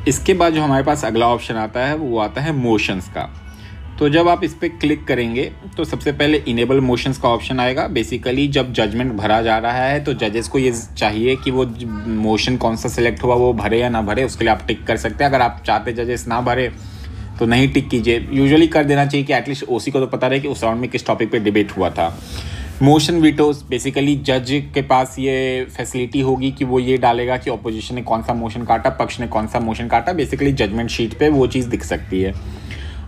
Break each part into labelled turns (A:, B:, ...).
A: इसके बाद जो हमारे पास अगला ऑप्शन आता है वो आता है मोशंस का। तो जब आप इस पर क्लिक करेंगे तो सबसे पहले इनेबल मोशंस का ऑप्शन आएगा। बेसिकली जब जजमेंट भरा जा रहा है तो जजेस को ये चाहिए कि वो मोशन कौन सा सिलेक्ट हुआ वो भरे या ना भरे, उसके लिए आप टिक कर सकते हैं। अगर आप चाहते जजेस ना भरे तो नहीं टिक कीजिए। यूजुअली कर देना चाहिए कि एटलीस्ट ओसी को तो पता रहे कि उस राउंड में किस टॉपिक पे डिबेट हुआ था। मोशन वीटोस, बेसिकली जज के पास ये फैसिलिटी होगी कि वो ये डालेगा कि ऑपोजिशन ने कौन सा मोशन काटा, पक्ष ने कौन सा मोशन काटा। बेसिकली जजमेंट शीट पे वो चीज़ दिख सकती है।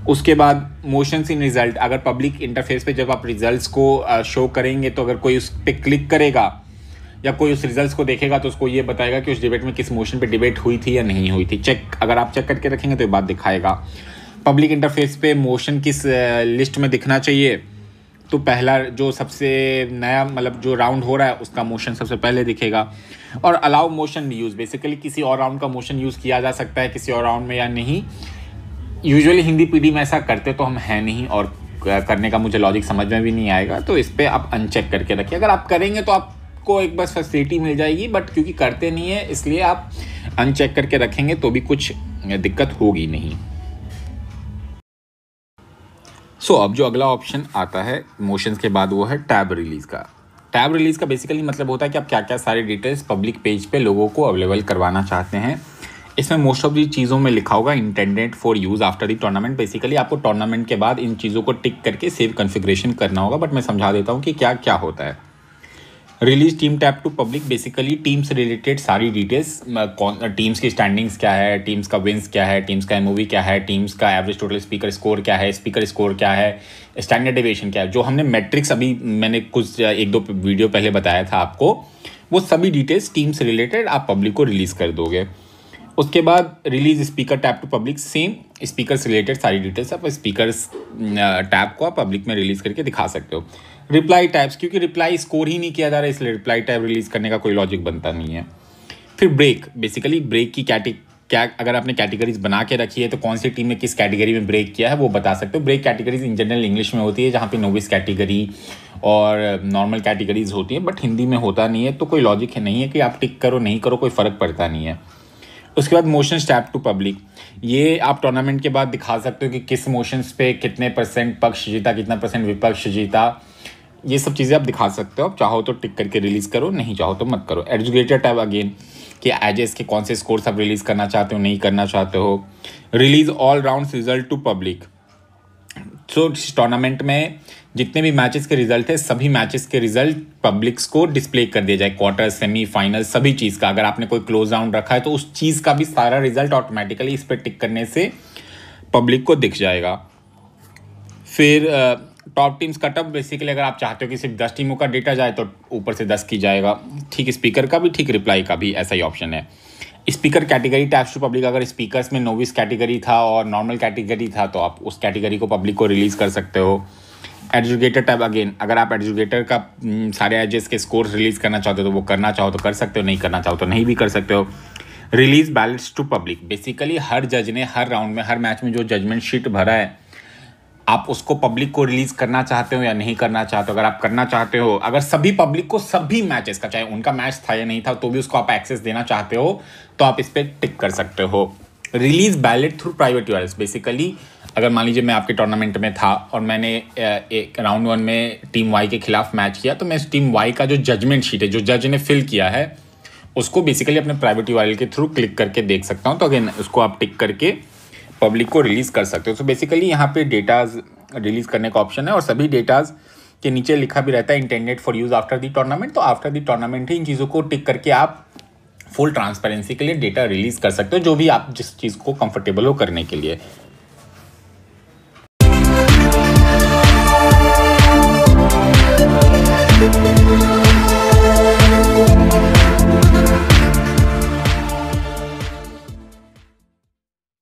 A: उसके बाद मोशंस इन रिजल्ट, अगर पब्लिक इंटरफेस पे जब आप रिजल्ट्स को शो करेंगे तो अगर कोई उस पर क्लिक करेगा या कोई उस रिजल्ट्स को देखेगा तो उसको ये बताएगा कि उस डिबेट में किस मोशन पे डिबेट हुई थी या नहीं हुई थी। अगर आप चेक करके रखेंगे तो ये बात दिखाएगा। पब्लिक इंटरफेस पे मोशन किस लिस्ट में दिखना चाहिए, तो पहला जो सबसे नया मतलब जो राउंड हो रहा है उसका मोशन सबसे पहले दिखेगा। और अलाउ मोशन यूज़, बेसिकली किसी और राउंड का मोशन यूज़ किया जा सकता है किसी और राउंड में या नहीं। यूजुअली हिंदी पीडी में ऐसा करते तो हम हैं नहीं और करने का मुझे लॉजिक समझ में भी नहीं आएगा, तो इस पर आप अनचेक करके रखिए। अगर आप करेंगे तो आपको एक बस फैसिलिटी मिल जाएगी, बट क्योंकि करते नहीं है इसलिए आप अनचेक करके रखेंगे तो भी कुछ दिक्कत होगी नहीं। अब जो अगला ऑप्शन आता है मोशंस के बाद वो है टैब रिलीज़ का। टैब रिलीज़ का बेसिकली मतलब होता है कि आप क्या क्या सारी डिटेल्स पब्लिक पेज पे लोगों को अवेलेबल करवाना चाहते हैं। इसमें मोस्ट ऑफ दी चीज़ों में लिखा होगा intended for use after the tournament. Basically आपको टूर्नामेंट के बाद इन चीज़ों को टिक करके सेव कॉन्फ़िगरेशन करना होगा, बट मैं समझा देता हूँ कि क्या क्या होता है। Release team tab to public, basically team से रिलेटेड सारी डिटेल्स, टीम्स की स्टैंडिंग्स क्या है, टीम्स का विंस क्या है, टीम्स का एमओवी क्या है, टीम्स का एवरेज टोटल स्पीकर स्कोर क्या है, स्पीकर स्कोर क्या है, स्टैंडर्ड डेविएशन क्या है, जो हमने मैट्रिक्स अभी मैंने कुछ एक दो वीडियो पहले बताया था आपको, वो सभी डिटेल्स टीम से रिलेटेड आप पब्लिक को रिलीज़ कर दोगे। उसके बाद release speaker tab to public, same speaker से रिलेटेड सारी डिटेल्स आप स्पीकर्स टैब को आप पब्लिक में रिलीज़ करके दिखा सकते हो। रिप्लाई टैब्स, क्योंकि रिप्लाई स्कोर ही नहीं किया जा रहा है इसलिए रिप्लाई टैब रिलीज़ करने का कोई लॉजिक बनता नहीं है। फिर ब्रेक, बेसिकली ब्रेक की क्या अगर आपने कैटेगरीज बना के रखी है तो कौन सी टीम ने किस कैटेगरी में ब्रेक किया है वो बता सकते हो। Break categories in general English में होती है, जहाँ पे नोविस कैटेगरी और नॉर्मल कैटेगरीज होती है, बट हिंदी में होता नहीं है, तो कोई लॉजिक है नहीं है कि आप टिक करो नहीं करो, कोई फ़र्क पड़ता नहीं है। उसके बाद मोशंस टैब टू पब्लिक, ये आप टूर्नामेंट के बाद दिखा सकते हो कि किस मोशंस पे कितने % पक्ष जीता, कितना % विपक्ष जीता, ये सब चीज़ें आप दिखा सकते हो। आप चाहो तो टिक करके रिलीज़ करो, नहीं चाहो तो मत करो। एजुकेटर टैब अगेन, कि एजेस के कौन से स्कोर्स आप रिलीज़ करना चाहते हो नहीं करना चाहते हो। Release all rounds result to public, so tournament में जितने भी मैचेस के रिजल्ट है सभी मैचेस के रिजल्ट पब्लिक्स को डिस्प्ले कर दिया जाए, क्वार्टर सेमीफाइनल सभी चीज़ का। अगर आपने कोई क्लोज राउंड रखा है तो उस चीज़ का भी सारा रिजल्ट ऑटोमेटिकली इस पर टिक करने से पब्लिक को दिख जाएगा। फिर टॉप टीम्स कटअप, बेसिकली अगर आप चाहते हो कि सिर्फ 10 टीमों का डेटा जाए तो ऊपर से 10 की जाएगा। ठीक स्पीकर का भी, ठीक रिप्लाई का भी ऐसा ही ऑप्शन है। Speaker category tabs to public, अगर स्पीकर्स में नोविस कैटेगरी था और नॉर्मल कैटेगरी था तो आप उस कैटेगरी को पब्लिक को रिलीज़ कर सकते हो। एजुकेटर टैब अगेन, अगर आप एजुकेटर का सारे एजेस के स्कोर रिलीज़ करना चाहते हो तो वो करना चाहो तो कर सकते हो, नहीं करना चाहो तो नहीं भी कर सकते हो। Release ballots to public, basically हर जज ने हर राउंड में हर मैच में जो जजमेंट शीट भरा है आप उसको पब्लिक को रिलीज़ करना चाहते हो या नहीं करना चाहते हो। अगर आप करना चाहते हो, अगर सभी पब्लिक को सभी मैचेस का, चाहे उनका मैच था या नहीं था, तो भी उसको आप एक्सेस देना चाहते हो तो आप इस पर टिक कर सकते हो। Release ballot through private URLs, basically अगर मान लीजिए मैं आपके टूर्नामेंट में था और मैंने एक राउंड 1 में टीम वाई के खिलाफ मैच किया, तो मैं इस टीम वाई का जो जजमेंट शीट है जो जज ने फिल किया है उसको बेसिकली अपने प्राइवेट यूआरएल के थ्रू क्लिक करके देख सकता हूँ। तो अगेन उसको आप टिक करके पब्लिक को रिलीज़ कर सकते हो। तो बेसिकली यहाँ पे डेटाज रिलीज़ करने का ऑप्शन है और सभी डेटाज के नीचे लिखा भी रहता है intended for use after the tournament. तो आफ्टर द टूर्नामेंट ही इन चीज़ों को टिक करके आप फुल ट्रांसपेरेंसी के लिए डेटा रिलीज़ कर सकते हो, जो भी आप जिस चीज़ को कंफर्टेबल हो करने के लिए।